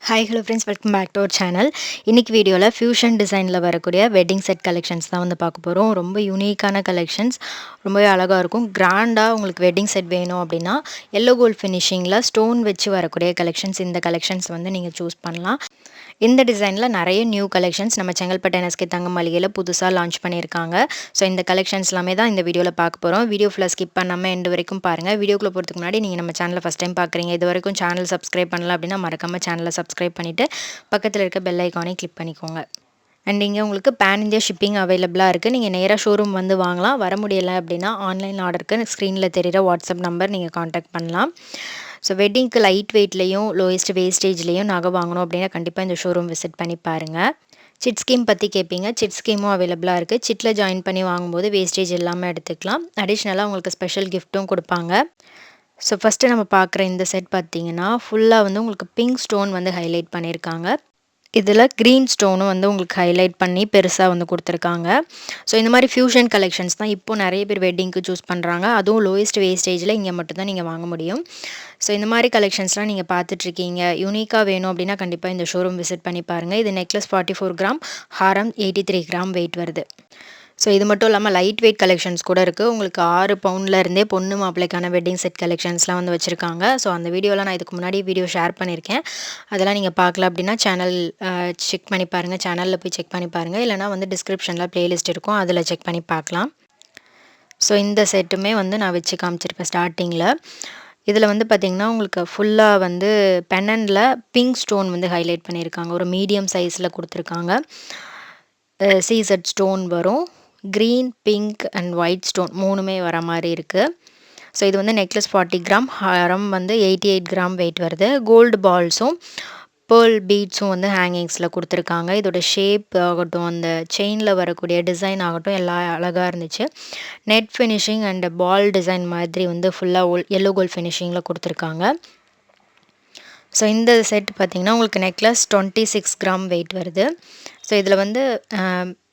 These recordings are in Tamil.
Hi hello friends, welcome back to our channel. இன்னைக்கு வீடியோவில் ஃபியூஷன் டிசைனில் வரக்கூடிய வெட்டிங் செட் கலெக்ஷன்ஸ் தான் வந்து பார்க்க போகிறோம். ரொம்ப யூனிக்கான கலெக்ஷன்ஸ், ரொம்பவே அழகாக இருக்கும். கிராண்டாக உங்களுக்கு வெட்டிங் செட் வேணும் அப்படின்னா எல்லோ கோல்ட் ஃபினிஷிங்கில் ஸ்டோன் வச்சு வரக்கூடிய கலெக்ஷன்ஸ், இந்த கலெக்ஷன்ஸ் வந்து நீங்கள் சூஸ் பண்ணலாம். இந்த டிசைனில் நிறைய நியூ கலெக்ஷன்ஸ் நம்ம செங்கல்பட்டு NSK தங்க மளிகையில் புதுசாக லான்ச் பண்ணியிருக்காங்க. ஸோ இந்த கலெக்ஷன்ஸ் எல்லாமே தான் இந்த வீடியோவில் பார்க்க போகிறோம். வீடியோ ஃபுல்லாக ஸ்கிப் பண்ணாமல் எண்டு வரைக்கும் பாருங்கள். வீடியோக்குள்ளே போகிறதுக்கு முன்னாடி நீங்கள் நம்ம சேனலை ஃபஸ்ட் டைம் பார்க்குறீங்க, இது வரைக்கும் சேனல் சப்ஸ்கிரைப் பண்ணல அப்படின்னா மறக்காமல் சேனலை சப்ஸ்கிரைப் பண்ணிவிட்டு பக்கத்தில் இருக்க பெல் ஐக்கானை கிளிக் பண்ணிக்கோங்க. அண்ட் இங்கே உங்களுக்கு பேன் இந்தியா ஷிப்பிங் அவைலபிளாக இருக்குது. நீங்கள் நேராக ஷோரூம் வந்து வாங்கலாம். வர முடியலை அப்படின்னா ஆன்லைன் ஆர்டருக்கு ஸ்க்ரீனில் தெரிகிற வாட்ஸ்அப் நம்பர் நீங்கள் காண்டாக்ட் பண்ணலாம். ஸோ வெட்டிங்க்கு லைட் வெயிட்லேயும் லோயஸ்ட் வேஸ்டேஜ்லேயும் நகை வாங்கணும் அப்படின்னா கண்டிப்பாக இந்த ஷோரூம் விசிட் பண்ணி பாருங்கள். சிட் ஸ்கீம் பற்றி கேட்பீங்க. சிட் ஸ்கீமும் அவைலபிளாக இருக்குது. சிட்டில் ஜாயின் பண்ணி வாங்கும்போது வேஸ்டேஜ் எல்லாமே எடுத்துக்கலாம். அடிஷ்னலாக உங்களுக்கு ஸ்பெஷல் கிஃப்ட்டும் கொடுப்பாங்க. ஸோ ஃபஸ்ட்டு நம்ம பார்க்குற இந்த செட் பார்த்தீங்கன்னா ஃபுல்லாக வந்து உங்களுக்கு பிங்க் ஸ்டோன் வந்து ஹைலைட் பண்ணியிருக்காங்க. இதில் க்ரீன் ஸ்டோனும் வந்து உங்களுக்கு ஹைலைட் பண்ணி பெருசாக வந்து கொடுத்துருக்காங்க. ஸோ இந்த மாதிரி ஃபியூஷன் கலெக்ஷன்ஸ் தான் இப்போது நிறைய பேர் வெட்டிங்க்கு சூஸ் பண்ணுறாங்க. அதுவும் லோயஸ்ட் வேஸ்டேஜில் இங்கே மட்டும்தான் நீங்கள் வாங்க முடியும். ஸோ இந்த மாதிரி கலெக்ஷன்ஸ்லாம் நீங்கள் பார்த்துட்ருக்கீங்க, யூனிக்காக வேணும் அப்படின்னா கண்டிப்பாக இந்த ஷோரூம் விசிட் பண்ணி பாருங்கள். இது நெக்லஸ் 44 கிராம், ஹாரம் 83 கிராம் வெயிட் வருது. ஸோ இது மட்டும் இல்லாமல் லைட் வெயிட் கலெக்ஷன்ஸ் கூட இருக்குது. உங்களுக்கு 6 பவுண்ட்லேருந்தே பொண்ணு மாப்பிள்ளைக்கான வெட்டிங் செட் கலெக்ஷன்ஸ்லாம் வந்து வச்சுருக்காங்க. ஸோ அந்த வீடியோலாம் நான் இதுக்கு முன்னாடி வீடியோ ஷேர் பண்ணியிருக்கேன். அதெல்லாம் நீங்கள் பார்க்கல அப்படின்னா சேனல் செக் பண்ணி பாருங்கள். சேனலில் போய் செக் பண்ணி பாருங்கள். இல்லைனா வந்து டிஸ்கிரிப்ஷனில் ப்ளேலிஸ்ட் இருக்கும், அதில் செக் பண்ணி பார்க்கலாம். ஸோ இந்த செட்டுமே வந்து நான் வச்சு காமிச்சிருப்பேன் ஸ்டார்டிங்கில். இதில் வந்து பார்த்திங்கன்னா உங்களுக்கு ஃபுல்லாக வந்து பென்னனில் பிங்க் ஸ்டோன் வந்து ஹைலைட் பண்ணியிருக்காங்க. ஒரு மீடியம் சைஸில் கொடுத்துருக்காங்க. சீசட் ஸ்டோன் வரும். Green, pink and white stone மூணுமே வர மாதிரி இருக்குது. ஸோ இது வந்து நெக்லஸ் 40 கிராம், ஹாரம் வந்து 88 கிராம் வெயிட் வருது. கோல்டு பால்ஸும் பேர்ல் பீட்ஸும் வந்து ஹேங்கிங்ஸில் கொடுத்துருக்காங்க. இதோட ஷேப் ஆகட்டும், அந்த செயினில் வரக்கூடிய டிசைன் ஆகட்டும் எல்லாம் அழகாக இருந்துச்சு. Net finishing and ball design மாதிரி வந்து ஃபுல்லாக எல்லோ கோல்ட் ஃபினிஷிங்கில் கொடுத்துருக்காங்க. ஸோ இந்த செட் பார்த்திங்கன்னா உங்களுக்கு நெக்லஸ் 26 கிராம் வெயிட் வருது. ஸோ இதில் வந்து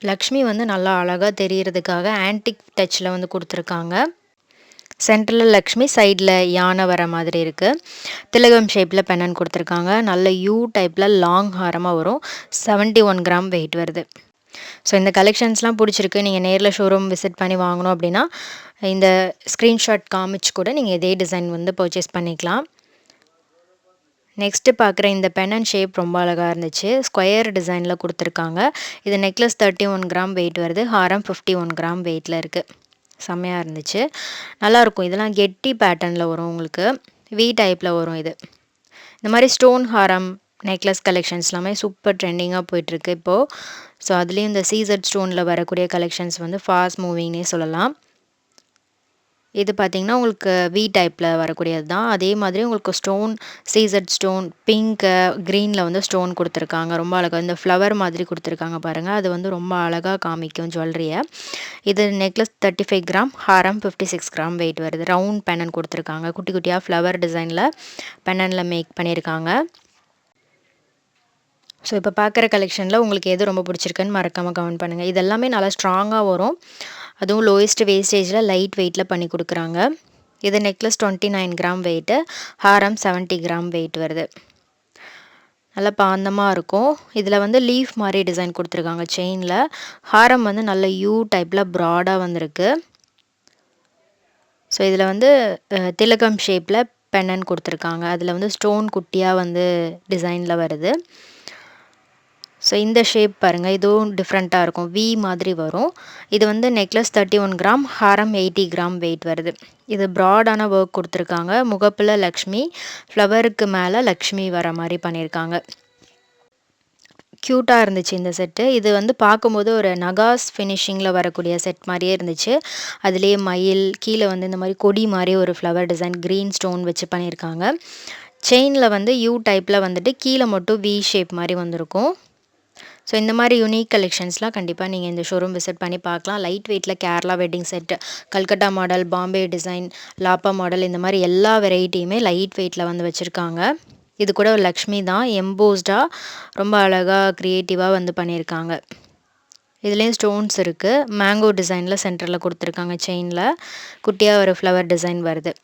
லக்ஷ்மி வந்து நல்லா அழகாக தெரிகிறதுக்காக ஆன்டிக் டச்சில் வந்து கொடுத்துருக்காங்க. சென்டரில் லக்ஷ்மி, சைடில் யானை வர மாதிரி இருக்குது. திலகம் ஷேப்பில் பென்னன் கொடுத்துருக்காங்க. நல்ல யூ டைப்பில் லாங் ஹாரமாக வரும். 71 கிராம் வெயிட் வருது. ஸோ இந்த கலெக்ஷன்ஸ்லாம் பிடிச்சிருக்கு, நீங்கள் நேரில் ஷோரூம் விசிட் பண்ணி வாங்கணும் அப்படின்னா இந்த ஸ்க்ரீன்ஷாட் காமிச்சு கூட நீங்கள் இதே டிசைன் வந்து பர்ச்சேஸ் பண்ணிக்கலாம். நெக்ஸ்ட்டு பார்க்குற இந்த பென்னன் ஷேப் ரொம்ப அழகாக இருந்துச்சு. ஸ்கொயர் டிசைனில் கொடுத்துருக்காங்க. இது நெக்லஸ் 31 கிராம் வெயிட் வருது. ஹாரம் 51 கிராம் வெயிட்டில் இருக்குது. செம்மையாக இருந்துச்சு, நல்லாயிருக்கும். இதெல்லாம் கெட்டி பேட்டர்னில் வரும், உங்களுக்கு வி டைப்பில் வரும். இது இந்த மாதிரி ஸ்டோன் ஹாரம் நெக்லஸ் கலெக்ஷன்ஸ் எல்லாமே சூப்பர் ட்ரெண்டிங்காக போயிட்டுருக்கு இப்போது. ஸோ அதுலேயும் இந்த சீசட் ஸ்டோனில் வரக்கூடிய கலெக்ஷன்ஸ் வந்து ஃபாஸ்ட் மூவிங்னே சொல்லலாம். இது பார்த்திங்கன்னா உங்களுக்கு வி டைப்பில் வரக்கூடியது தான். அதே மாதிரி உங்களுக்கு ஸ்டோன், சீசட் ஸ்டோன், பிங்க்கு, க்ரீனில் வந்து ஸ்டோன் கொடுத்துருக்காங்க. ரொம்ப அழகாக இந்த ஃப்ளவர் மாதிரி கொடுத்துருக்காங்க பாருங்கள். அது வந்து ரொம்ப அழகாக காமிக்கும் ஜுவல்லரியை. இது நெக்லஸ் 35 கிராம், ஹாரம் 56 கிராம் வெயிட் வருது. ரவுண்ட் பென்னன் கொடுத்துருக்காங்க. குட்டி குட்டியாக ஃப்ளவர் டிசைனில் பென்னனில் மேக் பண்ணியிருக்காங்க. ஸோ இப்போ பார்க்குற கலெக்ஷனில் உங்களுக்கு எது ரொம்ப பிடிச்சிருக்குன்னு மறக்காமல் கமெண்ட் பண்ணுங்கள். இது எல்லாமே நல்லா ஸ்ட்ராங்காக வரும். அதுவும் லோயஸ்ட் வேஸ்டேஜில் லைட் வெயிட்டில் பண்ணி கொடுக்குறாங்க. இது நெக்லஸ் 29 கிராம் வெயிட்டு, ஹாரம் 70 கிராம் வெயிட் வருது. நல்லா பாந்தமாக இருக்கும். இதில் வந்து லீஃப் மாதிரி டிசைன் கொடுத்துருக்காங்க செயினில். ஹாரம் வந்து நல்ல யூ டைப்பில் ப்ராடாக வந்திருக்கு. ஸோ இதில் வந்து திலகம் ஷேப்பில் பென்னன் கொடுத்துருக்காங்க. அதில் வந்து ஸ்டோன் குட்டியாக வந்து டிசைனில் வருது. ஸோ இந்த ஷேப் பாருங்கள், இதுவும் டிஃப்ரெண்ட்டாக இருக்கும், வி மாதிரி வரும். இது வந்து நெக்லஸ் 31 கிராம், ஹாரம் 80 கிராம் வெயிட் வருது. இது ப்ராடான ஒர்க் கொடுத்துருக்காங்க. முகப்பில் லக்ஷ்மி, ஃப்ளவருக்கு மேலே லக்ஷ்மி வர மாதிரி பண்ணியிருக்காங்க. க்யூட்டாக இருந்துச்சு இந்த செட்டு. இது வந்து பார்க்கும்போது ஒரு நகாஸ் ஃபினிஷிங்கில் வரக்கூடிய செட் மாதிரியே இருந்துச்சு. அதுலேயே மயில், கீழே வந்து இந்த மாதிரி கொடி மாதிரி ஒரு ஃப்ளவர் டிசைன் க்ரீன் ஸ்டோன் வச்சு பண்ணியிருக்காங்க. செயினில் வந்து யூ டைப்பில் வந்துட்டு கீழே மட்டும் வி ஷேப் மாதிரி வந்திருக்கும். ஸோ இந்த மாதிரி யூனிக் கலெக்ஷன்ஸ்லாம் கண்டிப்பாக நீங்கள் இந்த ஷோரூம் விசிட் பண்ணி பார்க்கலாம். லைட் வெயிட்டில் Kerala wedding set, Calcutta model, Bombay design, லாப்பா மாடல், இந்த மாதிரி எல்லா வெரைட்டியுமே லைட் வெயிட்டில் வந்து வச்சுருக்காங்க. இது கூட ஒரு லக்ஷ்மி தான், எம்போஸ்டாக ரொம்ப அழகாக க்ரியேட்டிவாக வந்து பண்ணியிருக்காங்க. இதுலேயும் ஸ்டோன்ஸ் இருக்குது. மேங்கோ டிசைனில் சென்டரில் கொடுத்துருக்காங்க. செயினில் குட்டியாக ஒரு ஃப்ளவர் டிசைன் வருது.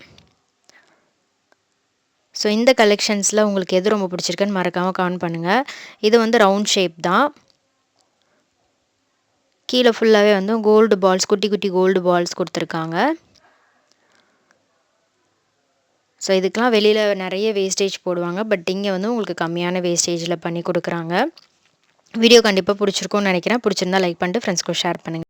ஸோ இந்த கலெக்ஷன்ஸில் உங்களுக்கு எது ரொம்ப பிடிச்சிருக்குன்னு மறக்காமல் கமெண்ட் பண்ணுங்கள். இது வந்து ரவுண்ட் ஷேப் தான். கீழே ஃபுல்லாகவே வந்து கோல்டு பால்ஸ், குட்டி குட்டி கோல்டு பால்ஸ் கொடுத்துருக்காங்க. ஸோ இதுக்கெலாம் வெளியில் நிறைய வேஸ்டேஜ் போடுவாங்க. பட் இங்கே வந்து உங்களுக்கு கம்மியான வேஸ்டேஜில் பண்ணி கொடுக்குறாங்க. வீடியோ கண்டிப்பாக பிடிச்சிருக்கும்னு நினைக்கிறேன். பிடிச்சிருந்தா லைக் பண்ணிட்டு ஃப்ரெண்ட்ஸ்க்கு ஷேர் பண்ணுங்கள்.